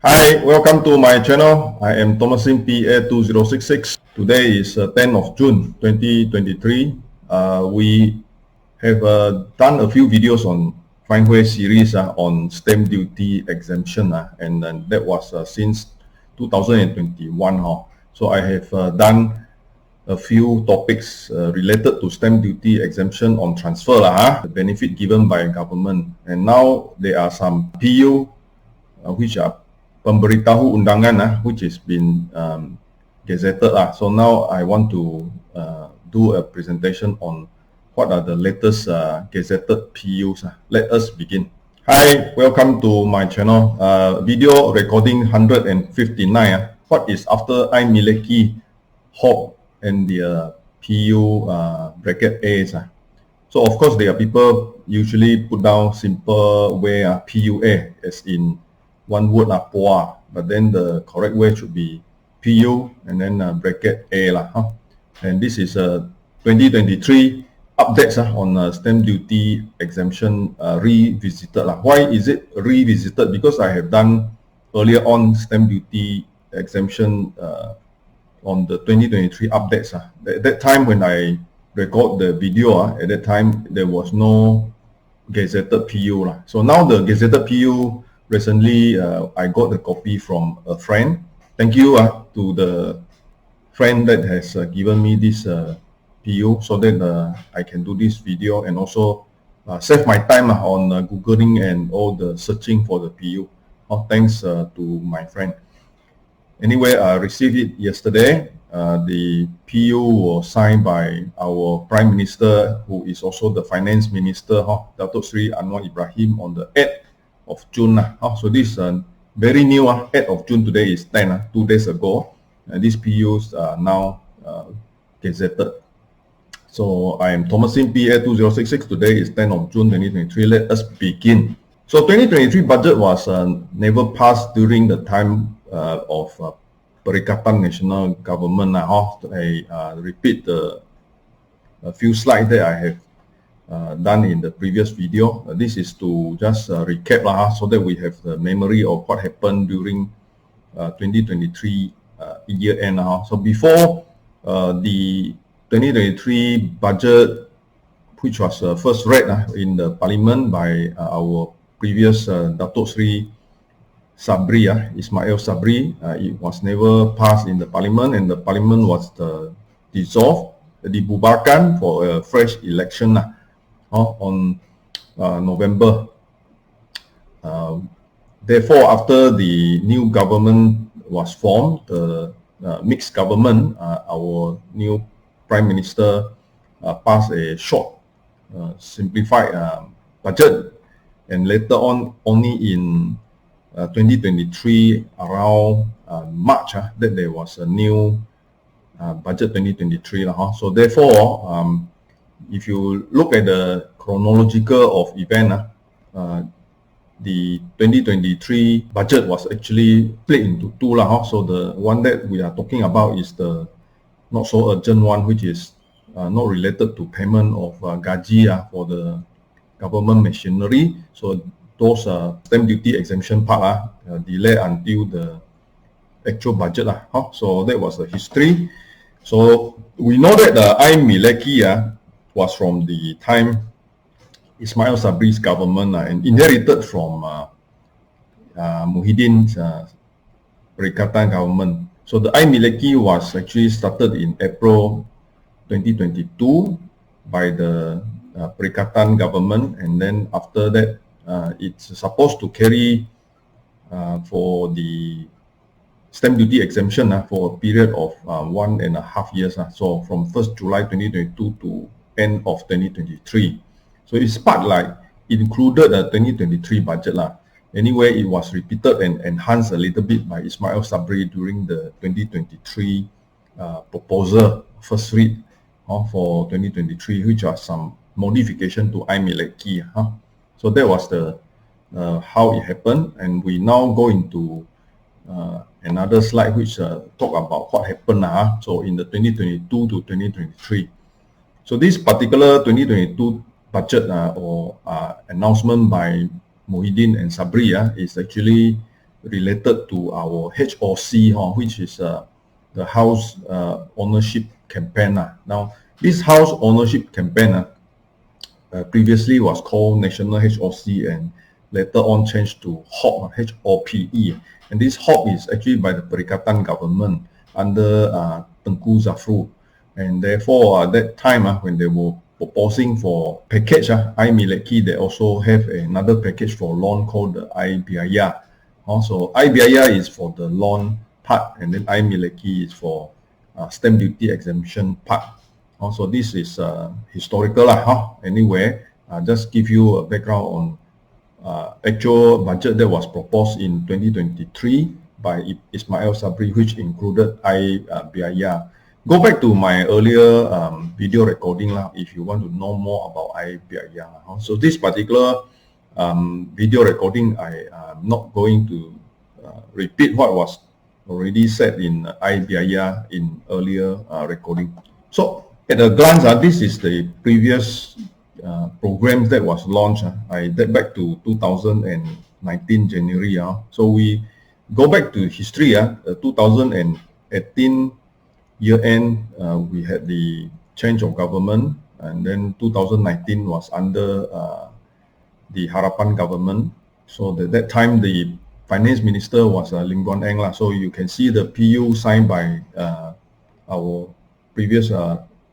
Hi, welcome to my channel. I am Thomasin PA2066. Today is 10th of June 2023. We have done a few videos on Fine Hui series on stamp duty exemption, and that was since 2021. So I have done a few topics related to stamp duty exemption on transfer, the benefit given by government. And now there are some PU which are pemberitahu undangan which has been gazetted. So now I want to do a presentation on what are the latest gazetted PUs. Let us begin. Hi, welcome to my channel. Video recording 159. What is after Miliki, Hop, and the PU bracket A's? So of course there are people usually put down simple way PUA as in one word POA, but then the correct way should be PU and then bracket A And this is 2023 updates on stamp duty exemption revisited. Why is it revisited? Because I have done earlier on stamp duty exemption on the 2023 updates. At that time when I record the video, at that time there was no gazetted PU. So now the gazetted PU, recently I got the copy from a friend. Thank you to the friend that has given me this PU so that I can do this video and also save my time on Googling and all the searching for the PU. Thanks to my friend. Anyway, I received it yesterday. The PU was signed by our Prime Minister, who is also the Finance Minister, Datuk Sri Anwar Ibrahim, on the 8th of June. So this is very new. 8th of June, today is 10, 2 days ago. These PUs are now gazetted. So I am Thomasin PA2066. Today is 10th of June 2023. Let us begin. So 2023 budget was never passed during the time of Perikatan National Government. I repeat a few slides that I have done in the previous video. This is to just recap so that we have the memory of what happened during 2023 year end. So before the 2023 budget, which was first read in the Parliament by our previous Datuk Sri Sabri, Ismail Sabri, it was never passed in the Parliament, and the Parliament was dissolved, dibubarkan for a fresh election on November. Therefore, after the new government was formed, the mixed government, our new Prime Minister passed a short, simplified budget, and later on, only in 2023, around March, that there was a new budget 2023. So therefore, if you look at the chronological of event, the 2023 budget was actually split into two. So the one that we are talking about is the not so urgent one, which is not related to payment of gaji for the government machinery. So those stamp duty exemption part delayed until the actual budget. So that was the history. So we know that the Miliki was from the time Ismail Sabri's government and inherited from Muhyiddin's Perikatan government. So the Miliki was actually started in April 2022 by the Perikatan government, and then after that it's supposed to carry for the stamp duty exemption for a period of 1.5 years. So from 1st July 2022 to end of 2023. So it's part like included a 2023 budget. Anyway, it was repeated and enhanced a little bit by Ismail Sabri during the 2023 proposal, first read for 2023, which are some modification to Miliki. So that was the how it happened, and we now go into another slide which talk about what happened. So in the 2022 to 2023. So this particular 2022 budget or announcement by Muhyiddin and Sabri is actually related to our HOC, which is the house ownership campaign. Now, this house ownership campaign previously was called National HOC and later on changed to HOP, HOPE. And this HOP is actually by the Perikatan government under Tengku Zafrul. And therefore, at that time, when they were proposing for package, Miliki, they also have another package for loan called the Biaya. So Biaya is for the loan part, and then Miliki is for stamp duty exemption part. Also, this is historical. Anyway, just give you a background on actual budget that was proposed in 2023 by Ismail Sabri, which included Biaya. Go back to my earlier video recording if you want to know more about Biaya. So this particular video recording, I am not going to repeat what was already said in Biaya in earlier recording. So at a glance, this is the previous program that was launched. I date back to 2019 January. So we go back to history. 2018 year end, we had the change of government, and then 2019 was under the Harapan government. So at that time, the finance minister was Lim Guan Eng. So you can see the PU signed by our previous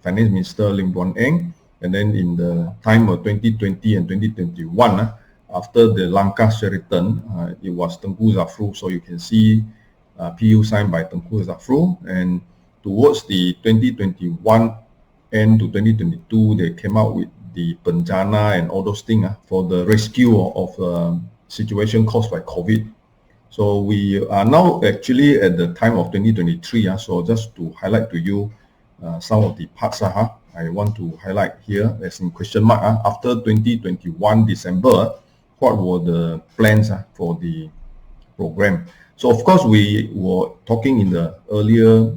finance minister Lim Guan Eng. And then in the time of 2020 and 2021, after the Lanka Sheraton, it was Tengku Zafrul. So you can see PU signed by Tengku Zafrul. And towards the 2021 end to 2022, they came out with the Bencana and all those things for the rescue of situation caused by COVID. So we are now actually at the time of 2023. So just to highlight to you some of the parts I want to highlight here as in question mark. After 2021 December, what were the plans for the program? So of course we were talking in the earlier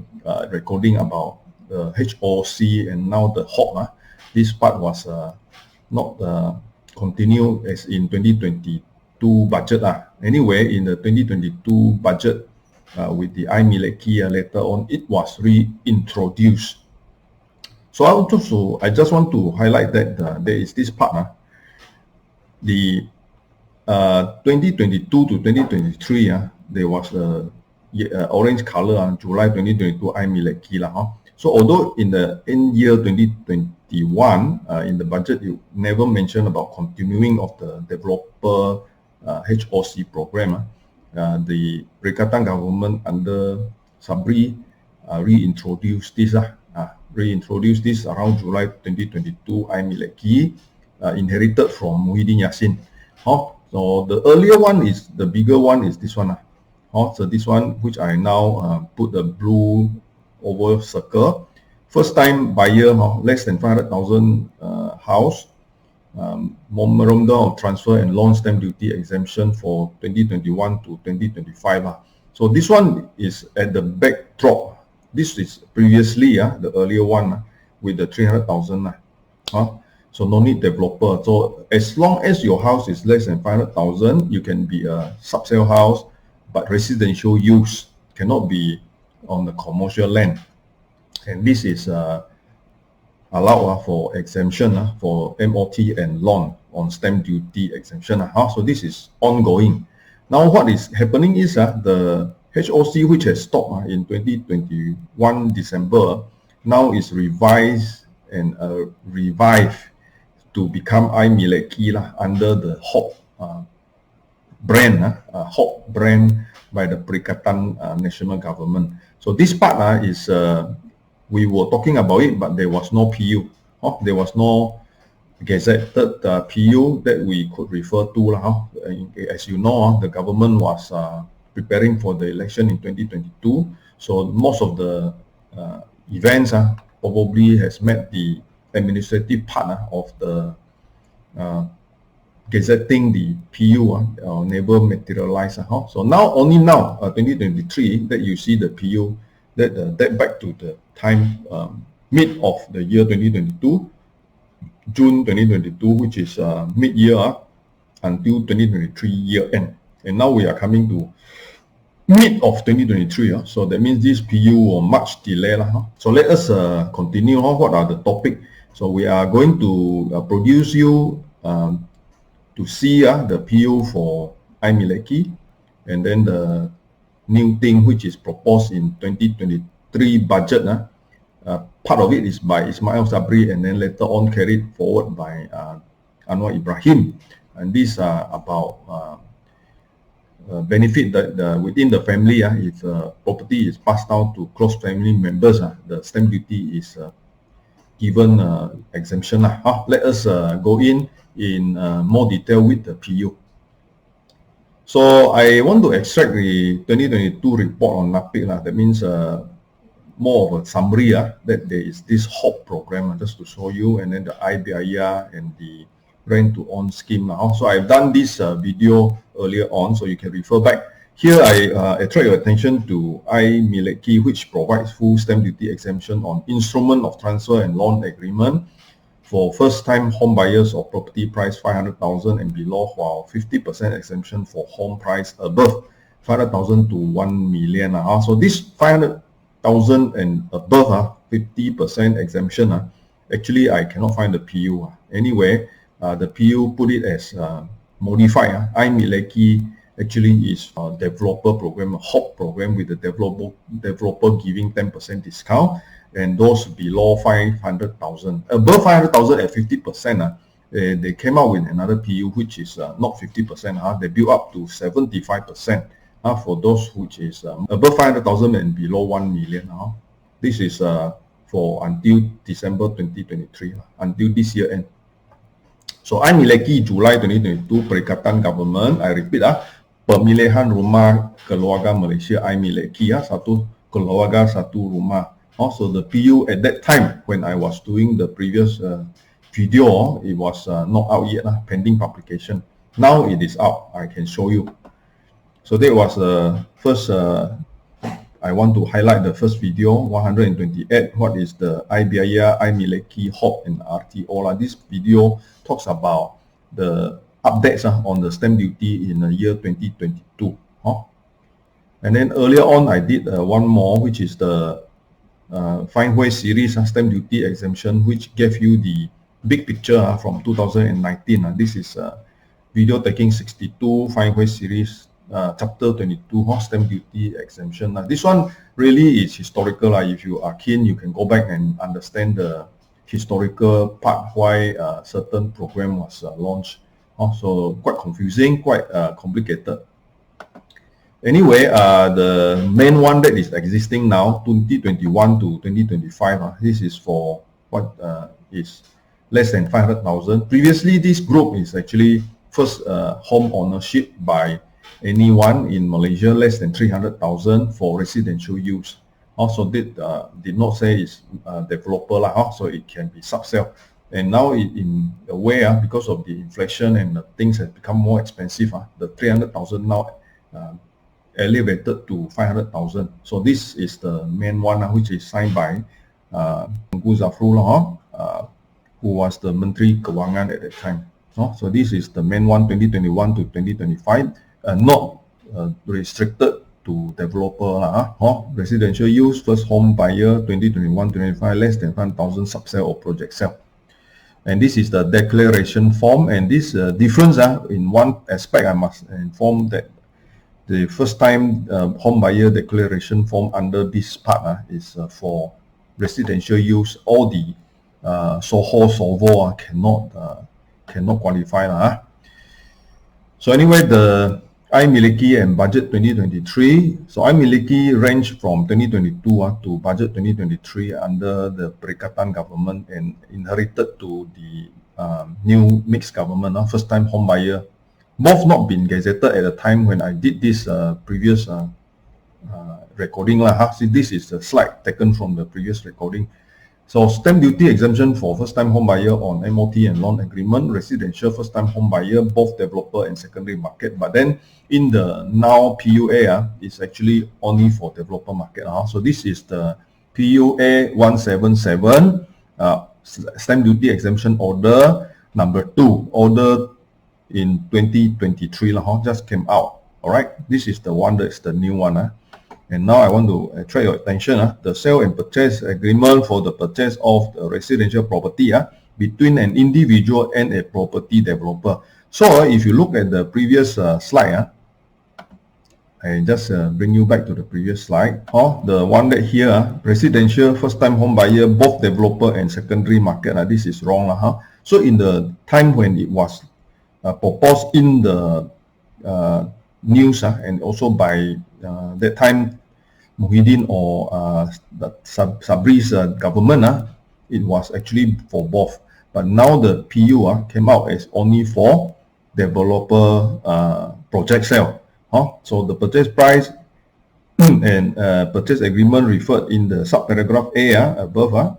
recording about the HOC and now the HOP. This part was not continued as in 2022 budget. Anyway, in the 2022 budget with the Miliki later on, it was reintroduced. So I just want to highlight that there is this part. The 2022 to 2023, there was a orange color July 2022 Miliki. So although in the end year 2021, in the budget, you never mentioned about continuing of the developer HOC program, the Perikatan government under Sabri reintroduced this. Reintroduced this around July 2022 Miliki, inherited from Muhyiddin Yassin. So the earlier one is, the bigger one is this one. So this one, which I now put the blue oval circle. First time buyer, less than 500,000 house, memorandum of transfer and loan stamp duty exemption for 2021 to 2025. So this one is at the backdrop. This is previously the earlier one with the 300,000. So no need developer. So as long as your house is less than 500,000, you can be a sub-sale house, but residential use cannot be on the commercial land. And this is allowed for exemption for MOT and loan on stamp duty exemption. So this is ongoing. Now what is happening is the HOC, which has stopped in 2021 December, now is revised and revived to become Miliki under the HOP brand, HOP brand by the Perikatan national government. So this part is, we were talking about it, but there was no PU. There was no gazetted PU that we could refer to. As you know, the government was preparing for the election in 2022. So most of the events probably has met the administrative part of the gazetting the PU never materialized. So now, only now, 2023, that you see the PU that date back to the time mid of the year 2022, June 2022, which is mid-year until 2023 year end. And now we are coming to mid of 2023. So that means this PU will much delay. So let us continue. What are the topic? So we are going to produce you to see the PU for Miliki, and then the new thing which is proposed in 2023 budget. Part of it is by Ismail Sabri, and then later on carried forward by Anwar Ibrahim. And these are about benefit that within the family. If property is passed down to close family members, the stamp duty is given exemption. Let us go in more detail with the PU. So I want to extract the 2022 report on NAPIC. That means more of a summary that there is this HOP program, just to show you, and then the IBIR and the rent to own scheme. So I've done this video earlier on, so you can refer back. Here I attract your attention to Miliki, which provides full stamp duty exemption on instrument of transfer and loan agreement for first-time home buyers of property price 500,000 and below, while 50% exemption for home price above 500,000 to 1 million. So this 500,000 and above, 50% exemption. Actually, I cannot find the PU. Anyway, the PU put it as modified. Miliki actually is a developer program, a HOP program, with the developer giving 10% discount, and those below 500,000. Above 500,000 at 50%, they came out with another PU which is not 50%. They built up to 75% for those which is above 500,000 and below 1 million. This is for until December 2023, until this year end. So Miliki July 2022 Perikatan Government, I repeat, Pemilihan Rumah Keluarga Malaysia Miliki, satu keluarga satu rumah. Also the PU at that time when I was doing the previous video, it was not out yet, pending publication. Now it is out, I can show you. So that was the first, I want to highlight the first video, 128, what is the IBIR, Miliki, HOP and RTO. This video talks about the updates on the stamp duty in the year 2022. And then earlier on I did one more, which is the Fine Hui series stamp duty exemption, which gave you the big picture from 2019. This is video taking 62, Fine Hui series, chapter 22, stamp duty exemption. This one really is historical. If you are keen, you can go back and understand the historical part, why certain program was launched. So quite confusing, quite complicated. Anyway, the main one that is existing now, 2021 to 2025, this is for what is less than 500,000. Previously, this group is actually first home ownership by anyone in Malaysia less than 300,000 for residential use. Also did not say it's developer, so it can be subsell. And now in a way, because of the inflation and things have become more expensive, the 300,000 now elevated to 500,000. So this is the main one, which is signed by Tengku Zafrul, who was the Menteri Kewangan at that time. So this is the main one, 2021 to 2025, not restricted to developer. Residential use, first home buyer, 2021-25, less than 1,000 subsell or project sale. And this is the declaration form. And this difference, in one aspect, I must inform that the first time home buyer declaration form under this part is for residential use. All the SOHO, SOVO cannot qualify. So anyway, the Miliki and budget 2023. So Miliki range from 2022 to budget 2023 under the Perikatan government and inherited to the new mixed government, first time home buyer. Both not been gazetted at the time when I did this previous recording. See, this is a slide taken from the previous recording. So stamp duty exemption for first-time home buyer on MOT and loan agreement, residential first-time home buyer, both developer and secondary market. But then in the now PUA, it's actually only for developer market. So this is the PUA 177 stamp duty exemption order number 2, order in 2023 just came out. All right, this is the one that's the new one. And now I want to attract your attention. The sale and purchase agreement for the purchase of the residential property between an individual and a property developer. So if you look at the previous slide, I just bring you back to the previous slide. The one that here, residential, first-time home buyer, both developer and secondary market. This is wrong. So in the time when it was proposed in the news and also by that time Muhyiddin or Sabri's government, it was actually for both. But now the PU came out as only for developer project sale. So the purchase price and purchase agreement referred in the subparagraph A above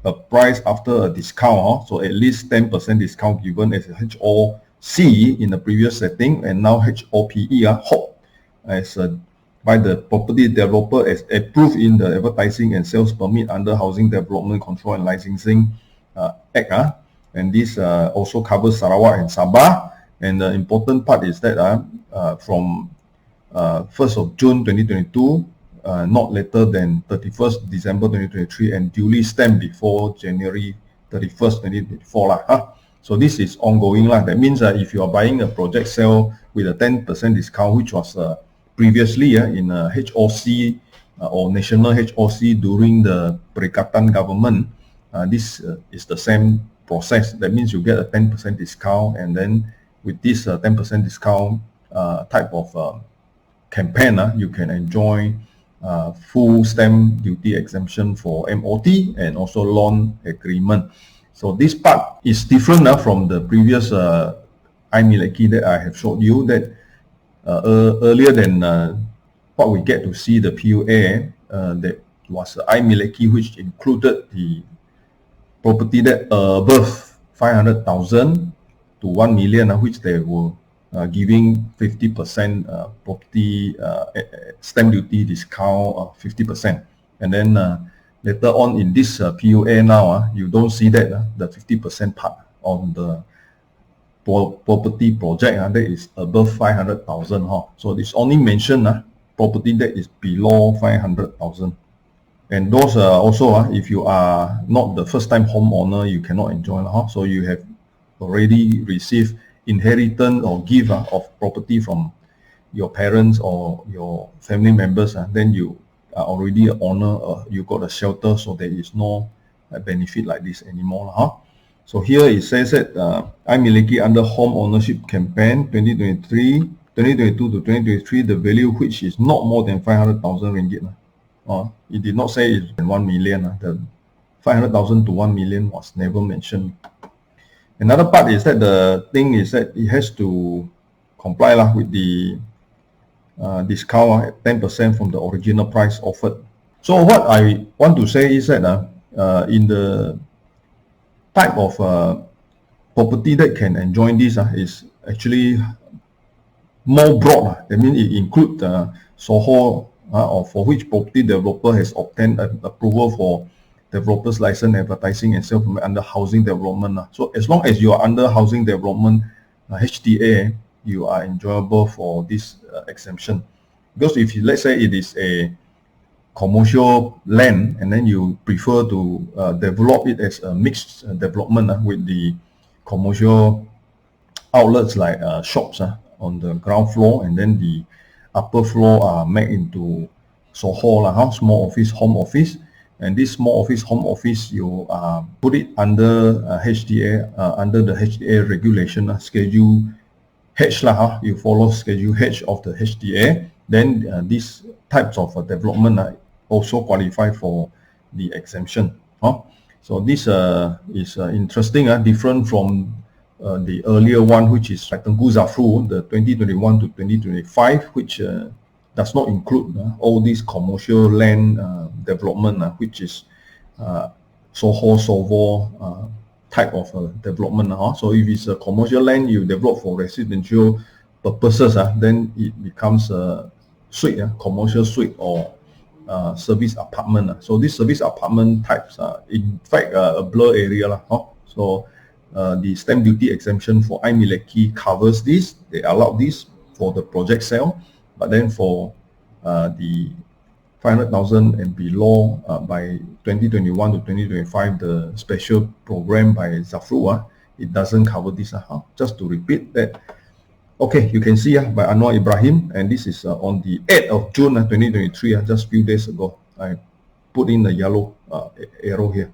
a price after a discount. So at least 10% discount given as a HOC in the previous setting, and now HOPE HOP as by the property developer as approved in the advertising and sales permit under Housing Development Control and Licensing Act. And this also covers Sarawak and Sabah. And the important part is that from 1st of June 2022, not later than 31st December 2023, and duly stamped before January 31st 2024. So this is ongoing. That means if you are buying a project sale with a 10% discount, which was previously in HOC or national HOC during the Perikatan government, this is the same process. That means you get a 10% discount, and then with this 10% discount type of campaign, you can enjoy full stamp duty exemption for MOT and also loan agreement. So this part is different from the previous Miliki that I have showed you, that earlier than what we get to see the PUA, that was Miliki, which included the property that above 500,000 to 1 million, which they were giving 50% property stamp duty discount, 50%. And then later on in this PUA now, you don't see that the 50% part on the property project that is above 500,000. So it's only mentioned property that is below 500,000. And those also, if you are not the first-time homeowner, you cannot enjoy. So you have already received inheritance or gift of property from your parents or your family members, then you are already an owner, you got a shelter, so there is no benefit like this anymore. So here it says that Miliki under home ownership campaign 2022 to 2023, the value which is not more than 500,000 ringgit. It did not say it's 1 million. The 500,000 to 1 million was never mentioned. Another part is that the thing is that it has to comply with the discount at 10% from the original price offered. So what I want to say is that in the type of property that can enjoy this is actually more broad. I mean, it includes SOHO, or for which property developer has obtained an approval for developers license, advertising and sales permit under housing development. So as long as you are under housing development HDA, you are enjoyable for this exemption. Because if you, let's say it is a commercial land and then you prefer to develop it as a mixed development with the commercial outlets like shops on the ground floor, and then the upper floor are made into SOHO, small office, home office. And this small office, home office, you put it under HDA, under the HDA regulation, Schedule H. You follow Schedule H of the HDA. Then these types of development also qualify for the exemption. So this is interesting, different from the earlier one, which is like Tengku Zafru, the 2021 to 2025, which does not include all these commercial land development, which is SOHO, SOVO type of development. So if it's a commercial land you develop for residential purposes, then it becomes a suite, commercial suite or service apartment. So these service apartment types are in fact a blur area. So the stamp duty exemption for Miliki covers this. They allow this for the project sale, but then for the 500,000 and below by 2021 to 2025, the special program by Walk-thru, it doesn't cover this. Just to repeat that, okay, you can see by Anwar Ibrahim, and this is on the 8th of June 2023, just a few days ago. I put in the yellow arrow here.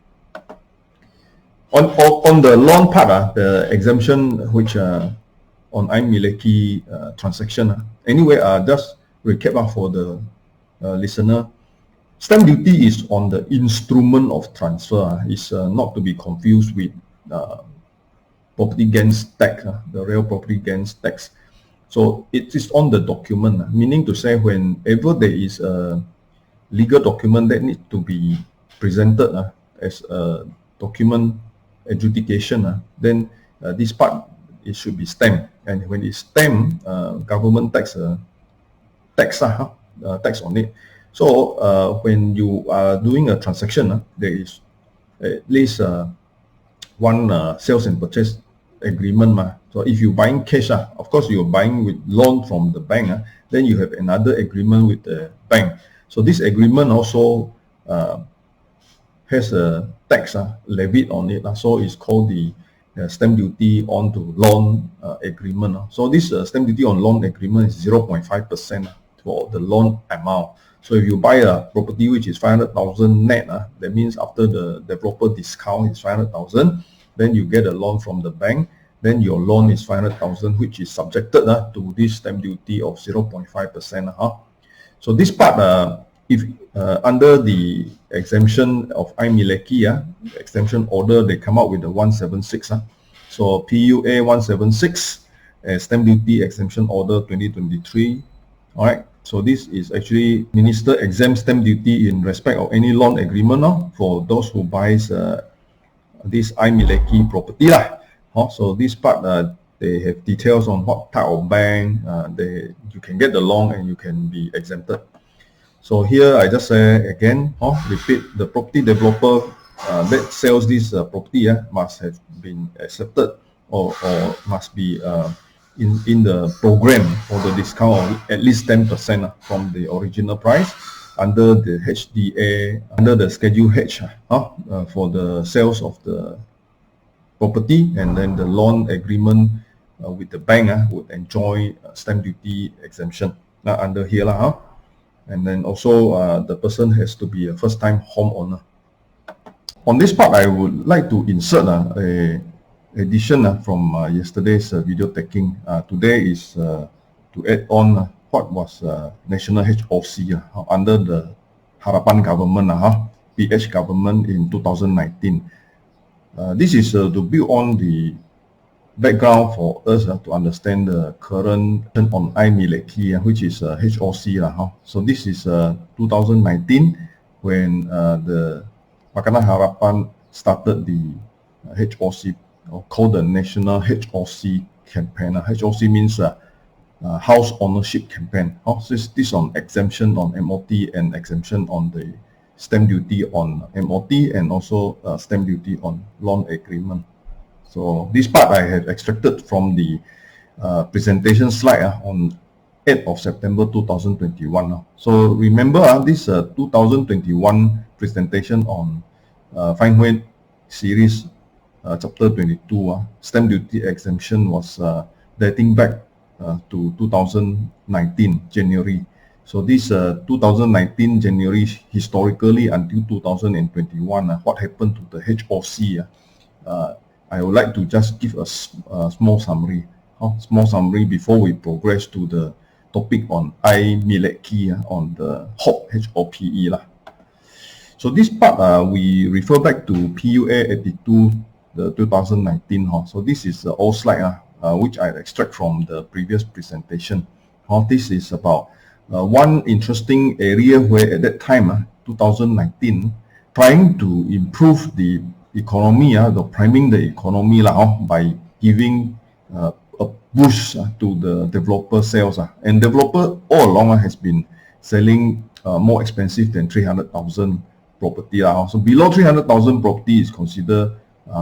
On the loan part, the exemption which on Miliki transaction. Anyway, just recap for the listener. Stamp duty is on the instrument of transfer. It's not to be confused with property gains tax, the real property gains tax. So it is on the document, meaning to say whenever there is a legal document that needs to be presented as a document adjudication, then this part, it should be stamped. And when it's stamped, government tax on it. So when you are doing a transaction, there is at least one sales and purchase agreement. So if you're buying cash, of course you're buying with loan from the bank, then you have another agreement with the bank. So this agreement also has a tax levied on it. So it's called the stamp duty on to loan agreement. So this stamp duty on loan agreement is 0.5% for the loan amount. So if you buy a property which is 500,000 net, that means after the developer discount is 500,000, then you get a loan from the bank, then your loan is 500,000, which is subjected to this stamp duty of 0.5%. So this part, if under the exemption of Miliki, exemption order, they come out with the 176. So PUA 176, stamp duty exemption order 2023. All right. So this is actually minister exempt stamp duty in respect of any loan agreement for those who buys this Miliki property. So this part, they have details on what type of bank you can get the loan and you can be exempted. So here I just say again, repeat, the property developer that sells this property must have been accepted or must be in the program for the discount of at least 10% from the original price under the HDA, under the Schedule H for the sales of the property, and then the loan agreement with the bank would enjoy stamp duty exemption under here. And then also the person has to be a first-time homeowner. On this part, I would like to insert a addition from yesterday's video taking. Today is to add on what was national HOC under the Harapan government, PH government in 2019. This is to build on the background for us to understand the current on Miliki, which is HOC. So this is 2019 when the Pakatan Harapan started the HOC, or called the National HOC campaign. HOC means House Ownership Campaign. So this on exemption on MOT and exemption on the stamp duty on MOT, and also stamp duty on loan agreement. So this part I have extracted from the presentation slide on 8th of September 2021. So remember this 2021 presentation on Fine Weight series chapter 22, stamp duty exemption was dating back to 2019 January. So this 2019 January historically until 2021, what happened to the HOC? I would like to just give a small summary, before we progress to the topic on Miliki on the HOPE. So this part we refer back to PUA 82, the 2019. So this is the old slide which I extract from the previous presentation. This is about one interesting area where at that time, 2019, trying to improve the economy, priming the economy by giving a boost to the developer sales. And developer all along has been selling more expensive than 300,000 property. So below 300,000 property is considered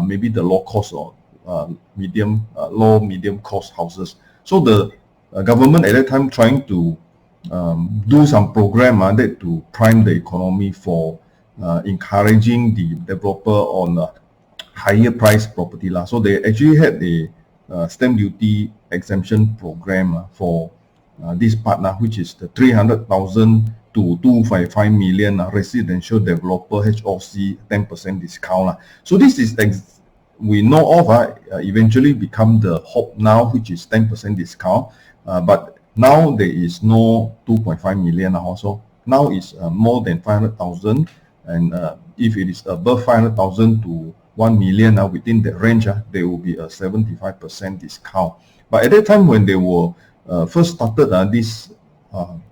maybe the low cost or low medium cost houses. So the government at that time trying to do some program that to prime the economy for encouraging the developer on higher price property lah. So they actually had a stamp duty exemption program for this part which is the 300,000 to 255 million residential developer HOC 10% discount. So this is we know of eventually become the hope now, which is 10% discount, but now there is no 2.5 million also. Now it's more than 500,000, and if it is above 500,000 to 1 million within that range, there will be a 75% discount. But at that time when they were first started this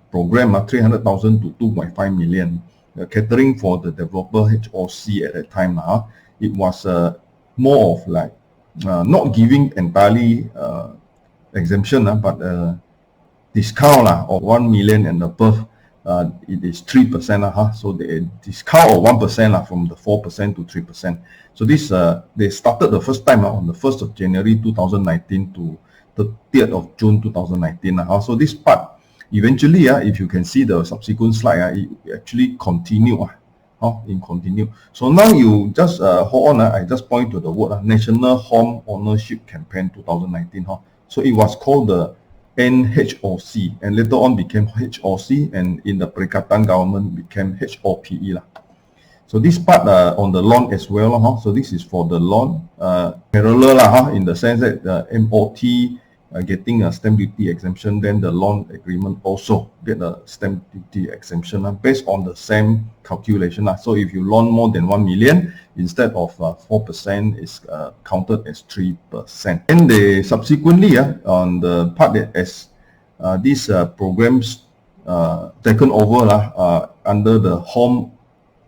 program, 300,000 to 2.5 million, catering for the developer HOC at that time, it was more of like not giving entirely exemption, but discount of 1 million and above. It is 3%, so the discount of 1% from the 4% to 3%. So this they started the first time on the 1st of January 2019 to the 30th of June 2019. So this part eventually, if you can see the subsequent slide, it actually continue. Continue. So now you just hold on. I just point to the word National Home Ownership Campaign 2019. So it was called the NHOC, and later on became HOC, and in the Perikatan government became HOPE. So this part on the loan as well. So this is for the loan parallel in the sense that the MOT getting a stamp duty exemption, then the loan agreement also get a stamp duty exemption based on the same calculation. So if you loan more than 1 million, instead of 4% is counted as 3%. And they subsequently on the part that as these programs taken over under the home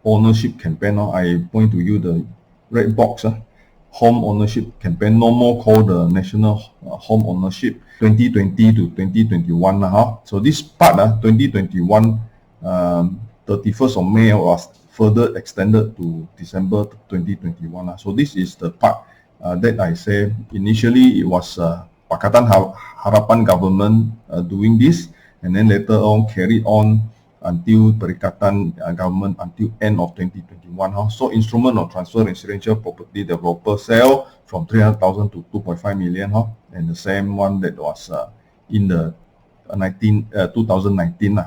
ownership campaign, I point to you the red box. Home ownership campaign, no more called the National Home Ownership 2020 to 2021. So this part 2021 31st of May was further extended to December 2021. So this is the part that I say initially it was Pakatan Harapan government doing this, and then later on carried on until Perikatan government until end of 2021. So instrument of transfer residential property developer sale from 300,000 to 2.5 million, and the same one that was in the 2019.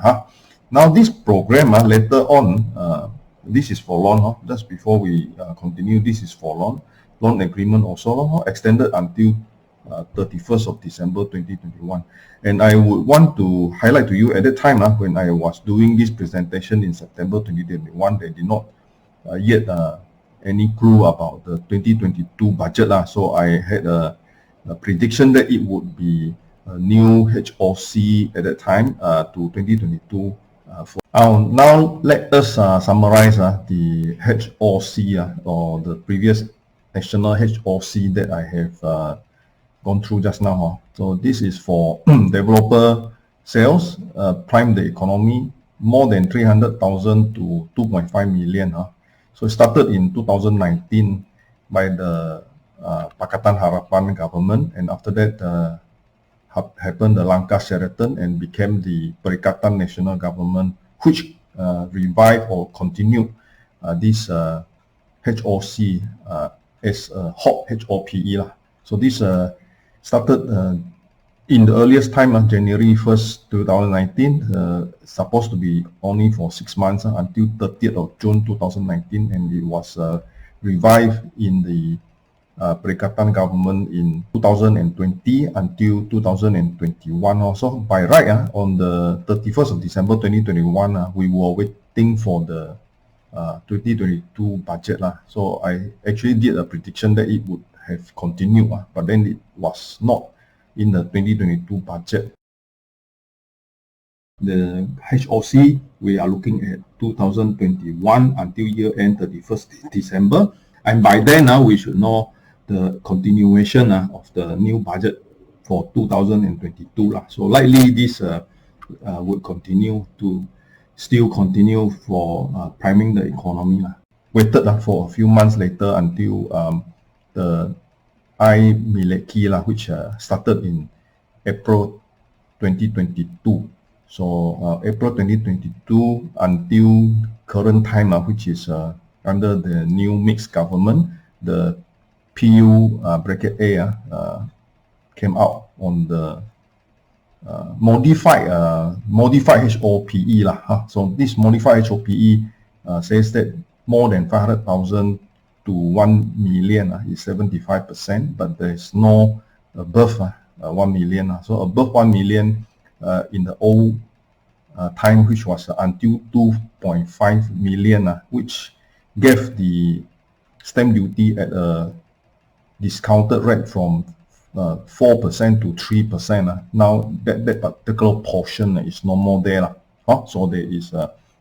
Now this program later on, this is for loan. Just before we continue, this is for loan agreement also extended until 31st of December 2021. And I would want to highlight to you at the time when I was doing this presentation in September 2021, they did not yet any clue about the 2022 budget. So I had a prediction that it would be a new HOC at that time to 2022. Now let us summarize the HOC or the previous national HOC that I have gone through just now. So this is for developer sales, prime the economy, more than 300,000 to 2.5 million. So it started in 2019 by the Pakatan Harapan government, and after that happened the Langkah Sheraton and became the Perikatan national government, which revived or continued this HOC as HOPE. So this started in the earliest time, January 1st, 2019, supposed to be only for 6 months until 30th of June 2019, and it was revived in the Perikatan government in 2020 until 2021 also. By right, on the 31st of December 2021, we were waiting for the 2022 budget. So I actually did a prediction that it would have continued, but then it was not in the 2022 budget. The HOC, we are looking at 2021 until year end 31st December, and by then we should know the continuation of the new budget for 2022. So likely this would continue to still continue for priming the economy. Waited for a few months later until the Miliki, which started in April 2022. So April 2022 until current time, which is under the new mixed government, the PU bracket A came out on the modified HOPE lah. So this modified HOPE says that more than 500,000 to 1 million is 75%, but there is no above 1 million. So above 1 million in the old time, which was until 2.5 million, which gave the stamp duty at a discounted rate from 4% to 3%. Now that particular portion is no more there. So there is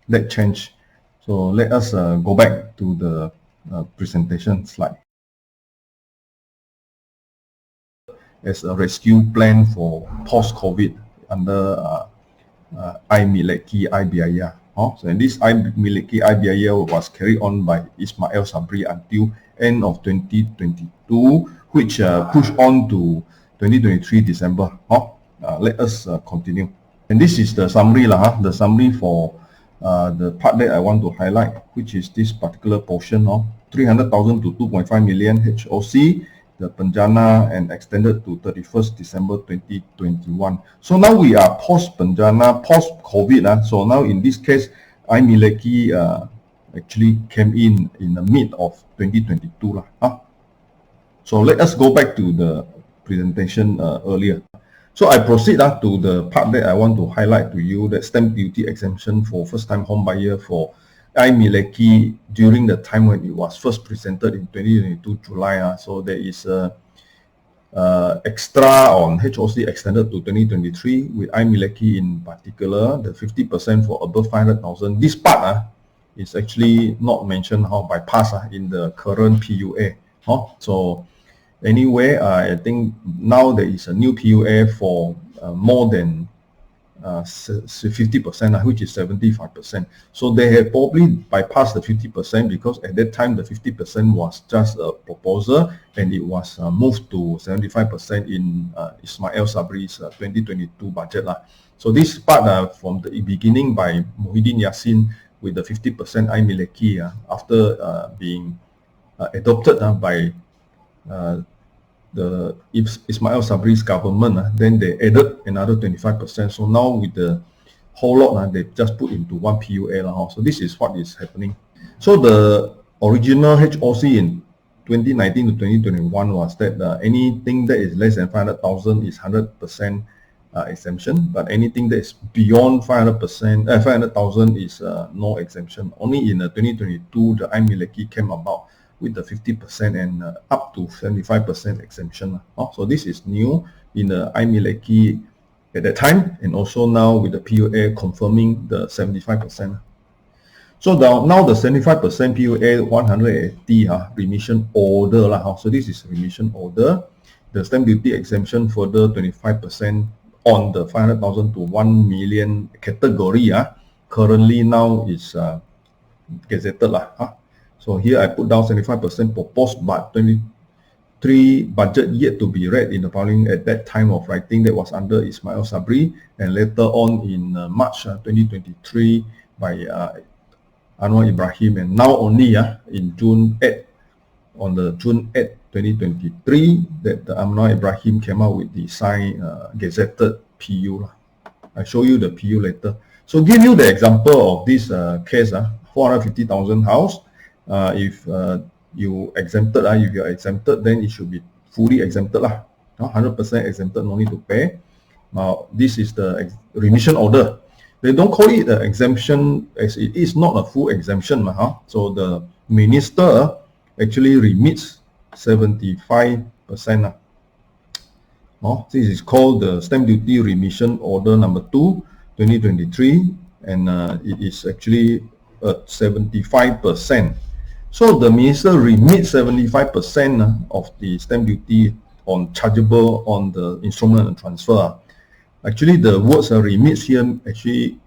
that change. So let us go back to the presentation slide. As a rescue plan for post-COVID under Miliki IBIA. So this Miliki IBIA was carried on by Ismail Sabri until end of 2022, which pushed on to 2023 December. Let us continue. And this is the summary the summary for the part that I want to highlight, which is this particular portion of 300,000 to 2.5 million HOC, the Penjana, and extended to 31st December 2021. So now we are post-Penjana, post-COVID. So now in this case, Miliki actually came in the mid of 2022. So let us go back to the presentation earlier. So I proceed to the part that I want to highlight to you, that stamp duty exemption for first-time home buyer for Miliki during the time when it was first presented in 2022 July. So there is extra on HOC extended to 2023 with Miliki in particular, the 50% for above 500,000. This part is actually not mentioned bypass in the current PUA. So anyway, I think now there is a new PUA for more than 50%, which is 75%. So they have probably bypassed the 50% because at that time the 50% was just a proposal and it was moved to 75% in Ismail Sabri's 2022 budget. So this part from the beginning by Muhyiddin Yassin with the 50% Miliki after being adopted by the Ismail Sabri's government, then they added another 25%. So now with the whole lot, they just put into one PUA. So this is what is happening. So the original HOC in 2019 to 2021 was that anything that is less than 500,000 is 100% exemption, but anything that is beyond 500,000 is no exemption. Only in 2022, the Miliki came about with the 50% and up to 75% exemption. So this is new in the Miliki at that time, and also now with the PUA confirming the 75%. So now the 75% PUA 180 remission order. So this is remission order. The stamp duty exemption further 25% on the 500,000 to 1 million category. Currently now is gazetted. So here I put down 75% proposed, but 23 budget yet to be read in the following at that time of writing that was under Ismail Sabri, and later on in March 2023 by Anwar Ibrahim, and now only in June 8, on the June 8, 2023 that the Anwar Ibrahim came out with the signed gazetted PU. I show you the PU later. So give you the example of this case, 450,000 house. If you exempted, if you are exempted, then it should be fully exempted 100% exempted, no need to pay. Now this is the remission order. They don't call it an exemption as it is not a full exemption. So the minister actually remits 75%. This is called the stamp duty remission order number 2, 2023, and it is actually at 75%. So the minister remits 75% of the stamp duty on chargeable on the instrument and transfer. Actually, the words remits here actually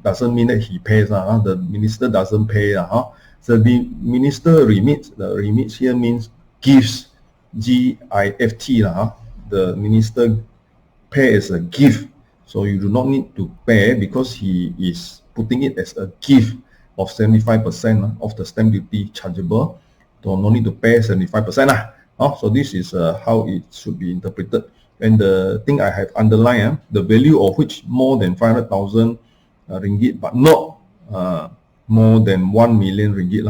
doesn't mean that he pays. The minister doesn't pay. So the minister remits. The remits here means gives, GIFT. The minister pay as a gift So you do not need to pay because he is putting it as a gift of 75% of the stamp duty chargeable. So no need to pay 75%. So this is how it should be interpreted. And the thing I have underlined, the value of which more than 500,000 ringgit, but not more than 1 million ringgit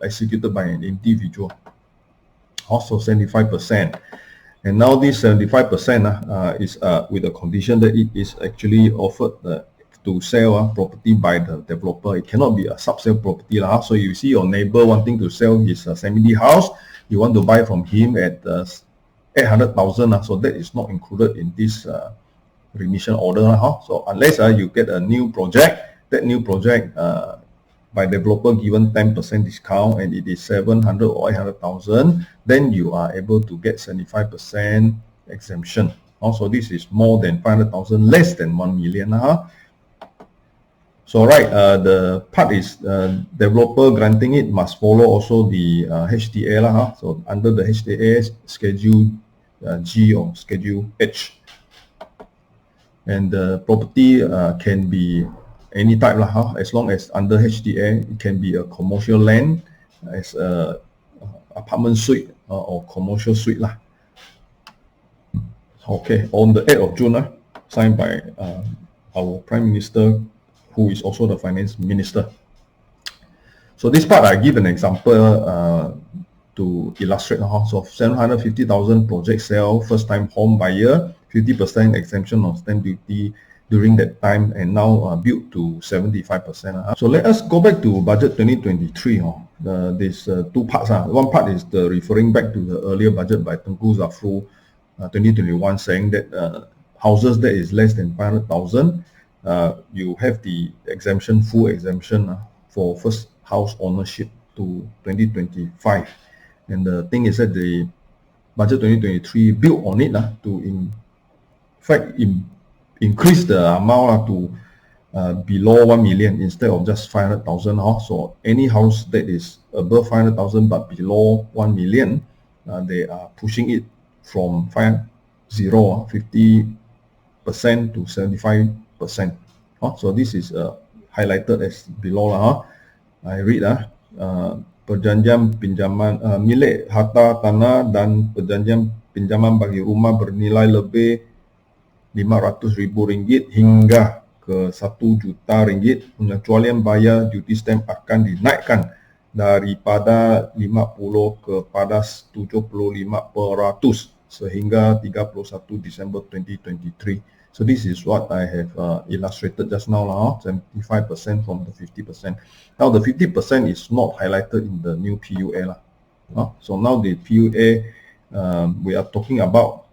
executed by an individual. Also 75%. And now this 75% is with the condition that it is actually offered to sell property by the developer. It cannot be a sub-sale property. So you see your neighbor wanting to sell his semi-D house, you want to buy from him at 800,000. So that is not included in this remission order. So unless you get a new project, that new project by developer given 10% discount and it is 700 or 800,000, then you are able to get 75% exemption. Also, this is more than 500,000, less than 1 million. So the part is developer granting it must follow also the HDA. So under the HDA Schedule G or Schedule H. And the property can be any type as long as under HDA, it can be a commercial land as a apartment suite or commercial suite Okay, on the 8th of June, signed by our Prime Minister, who is also the Finance Minister. So this part I give an example to illustrate. So 750,000 project sale, first time home buyer, 50% exemption of stamp duty during that time, and now built to 75%. So let us go back to budget 2023. There's two parts. One part is the referring back to the earlier budget by Tengku Zafrul 2021, saying that houses that is less than 500,000, you have the exemption, full exemption for first house ownership to 2025. And the thing is that the budget 2023 built on it to in fact increase the amount to below 1 million instead of just 500,000. So any house that is above 500,000 but below 1 million, they are pushing it from 50% to 75%. So this is highlighted as below. I read perjanjian pinjaman milik harta tanah dan perjanjian pinjaman bagi rumah bernilai lebih 500,000 ringgit hingga ke 1 juta ringgit, pengecualian bayar duty stamp akan dinaikkan daripada 50 kepada 75% sehingga 31 Disember 2023. So this is what I have illustrated just now, 75% from the 50%. Now the 50% is not highlighted in the new PUA. So now the PUA we are talking about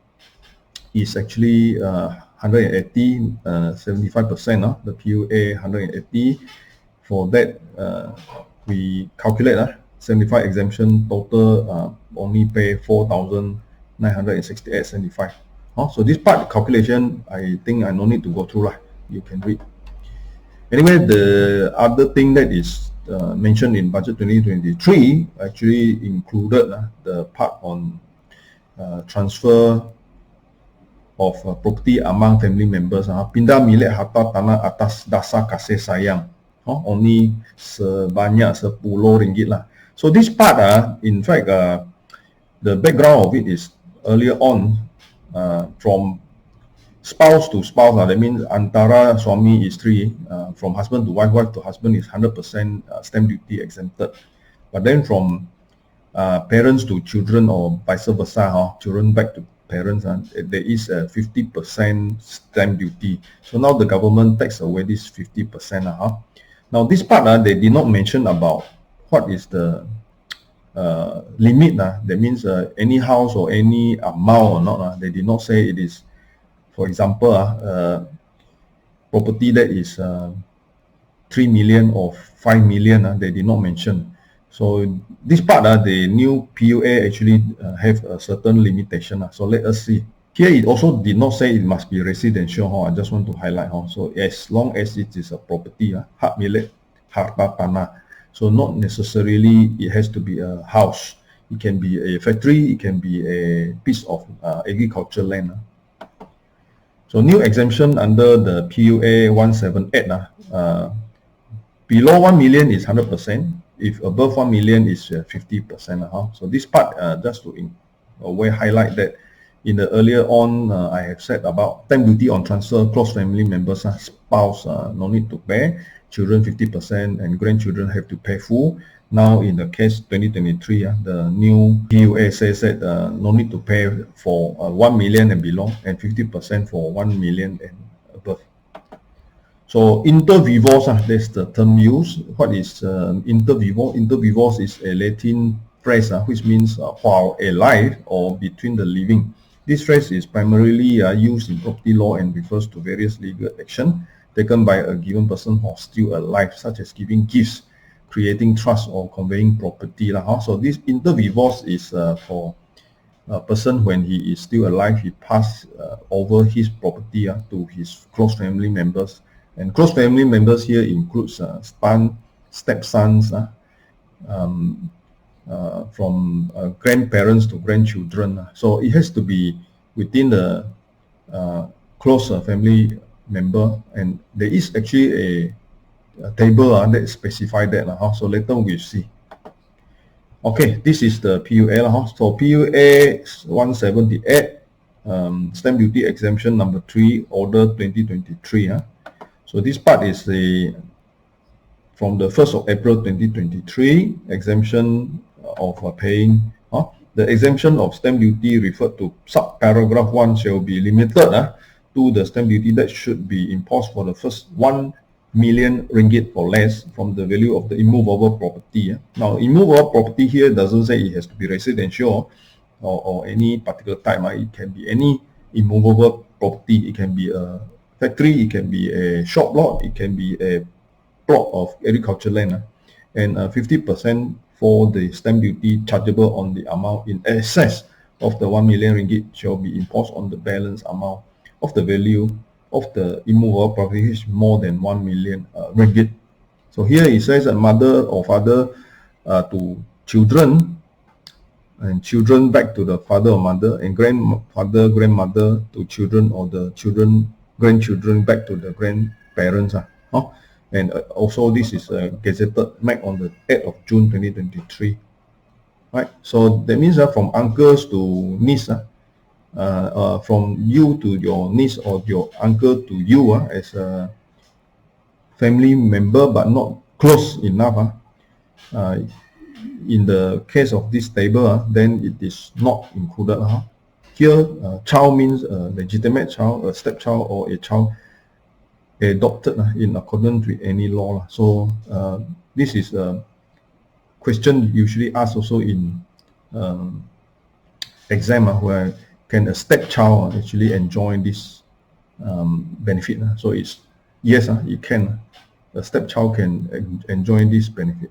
is actually 180, 75%. The PUA 180. For that, we calculate 75 exemption total only pay 4,968.75. So this part calculation, I think I no need to go through. You can read. Anyway, the other thing that is mentioned in budget 2023 actually included the part on transfer of property among family members. Pindah milik harta tanah atas dasar kasih sayang. Only sebanyak 10 ringgit So this part, in fact, the background of it is earlier on from spouse to spouse. That means antara suami isteri, from husband to wife, wife to husband is 100% stamp duty exempted. But then from parents to children or vice versa, children back to parents, there is a 50% stamp duty. So now the government takes away this 50%. Now this part, they did not mention about what is the limit. That means any house or any amount or not. They did not say it is, for example, property that is 3 million or 5 million. They did not mention. So this part, the new PUA actually have a certain limitation. So let us see. Here it also did not say it must be residential. I just want to highlight. So as long as it is a property, hak milik harta tanah. So not necessarily it has to be a house. It can be a factory. It can be a piece of agricultural land. So new exemption under the PUA 178, below 1 million is 100%. If above 1 million is 50%. So this part, just to highlight that in the earlier on, I have said about stamp duty on transfer, close family members, spouse, no need to pay, children 50%, and grandchildren have to pay full. Now in the case 2023, the new PUA says that no need to pay for 1 million and below, and 50% for 1 million and above. So inter vivos, that's the term used. What is inter vivo? Inter vivos is a Latin phrase which means while alive or between the living. This phrase is primarily used in property law and refers to various legal action taken by a given person who is still alive, such as giving gifts, creating trust, or conveying property. So this inter vivos is for a person when he is still alive, he pass over his property to his close family members. And close family members here includes stepsons, from grandparents to grandchildren. So it has to be within the close family member, and there is actually a table that specify that. So later we see. Okay, this is the PUA. So PUA 178, stamp duty exemption number 3, order 2023. So this part is from the 1st of April 2023, exemption of paying. The exemption of stamp duty referred to subparagraph 1 shall be limited to the stamp duty that should be imposed for the first 1 million ringgit or less from the value of the immovable property. Now, immovable property here doesn't say it has to be residential or any particular type. It can be any immovable property. It can be a factory, it can be a shop lot, it can be a plot of agricultural land, and 50% for the stamp duty chargeable on the amount in excess of the 1 million ringgit shall be imposed on the balance amount of the value of the immovable property which is more than 1 million ringgit. So here it says that mother or father to children, and children back to the father or mother, and grandfather, grandmother to children, or the children, grandchildren back to the grandparents. And also this is gazetted made on the 8th of June 2023. Right, so that means from uncles to niece, from you to your niece, or your uncle to you as a family member but not close enough. In the case of this table, then it is not included. Here, child means a legitimate child, a stepchild, or a child adopted in accordance with any law. So this is a question usually asked also in exam, where can a stepchild actually enjoy this benefit? So it's yes, it can. A stepchild can enjoy this benefit.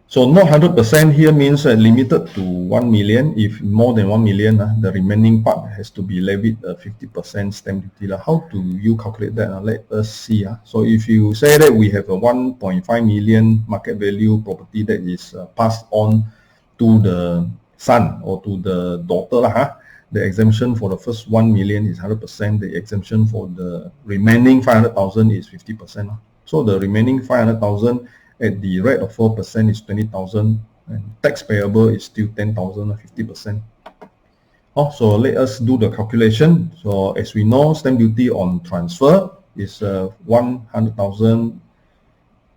So not 100% here means limited to 1 million. If more than 1 million, the remaining part has to be levied 50% stamp duty. How do you calculate that? Let us see. So if you say that we have a 1.5 million market value property that is passed on to the son or to the daughter, the exemption for the first 1 million is 100%. The exemption for the remaining 500,000 is 50%. So the remaining 500,000 at the rate of 4% is 20,000, and tax payable is still 10,000, 50%. So let us do the calculation. So as we know, stamp duty on transfer is 100,000,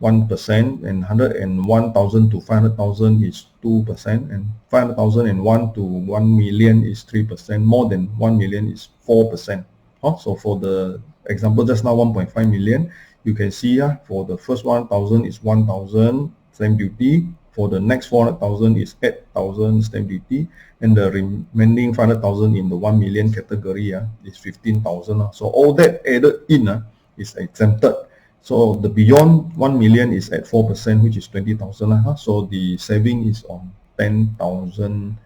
1%, and 101,000 to 500,000 is 2%, and 500,001 to 1 million is 3%. More than 1 million is 4%. So for the example just now, 1.5 million, you can see for the first 1,000 is 1,000 stamp duty. For the next 400,000 is 8,000 stamp duty, and the remaining 500,000 in the 1 million category is 15,000. So all that added in is exempted. So the beyond 1 million is at 4%, which is 20,000. So the saving is on 10,000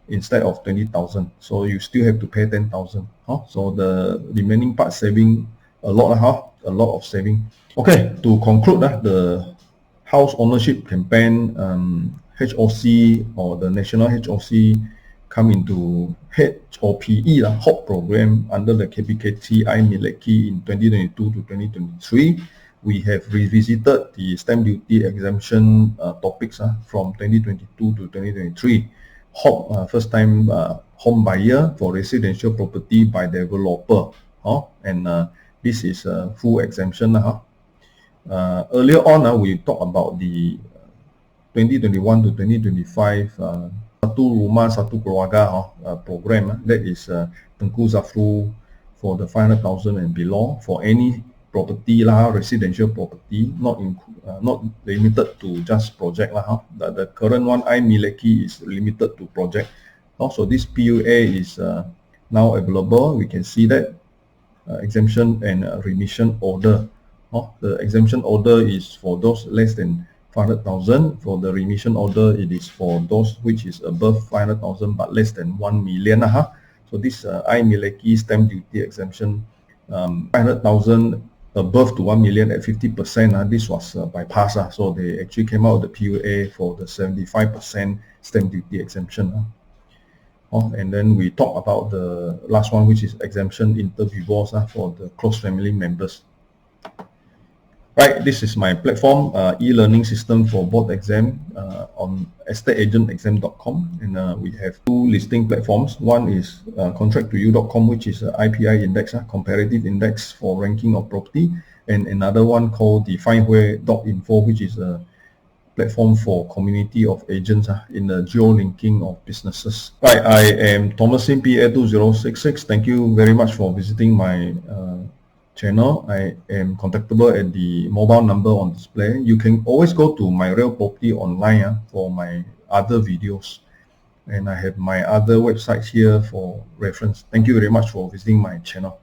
instead of 20,000. So you still have to pay 10,000. So the remaining part saving a lot of saving. Okay, to conclude, the house ownership campaign, HOC or the national HOC come into H or PE, HOP program under the KPKTI Miliki in 2022 to 2023. We have revisited the stamp duty exemption topics from 2022 to 2023. HOP, first time home buyer for residential property by developer. And this is a full exemption. Earlier on, we talked about the 2021 to 2025 Satu Rumah Satu Keluarga program. That is Tengku Zafru for the 500,000 and below for any property residential property, not limited to just project The current one I Miliki is limited to project. Also, this PUA is now available. We can see that exemption and remission order. The exemption order is for those less than 500,000. For the remission order, it is for those which is above 500,000 but less than 1 million. So this I Miliki stamp duty exemption, 500,000 above to 1 million at 50%. This was bypassed. So they actually came out with the PUA for the 75% stamp duty exemption. And then we talk about the last one, which is exemption inter vivos for the close family members. Right, this is my platform, e-learning system for board exam on estateagentexam.com, and we have two listing platforms. One is contracttoyou.com, which is an IPI index, comparative index for ranking of property, and another one called the findway.info, which is a platform for community of agents in the geo-linking of businesses. Right, I am Thomas Sim, PA2066. Thank you very much for visiting my channel. I am contactable at the mobile number on display. You can always go to my real property online for my other videos, and I have my other websites here for reference. Thank you very much for visiting my channel.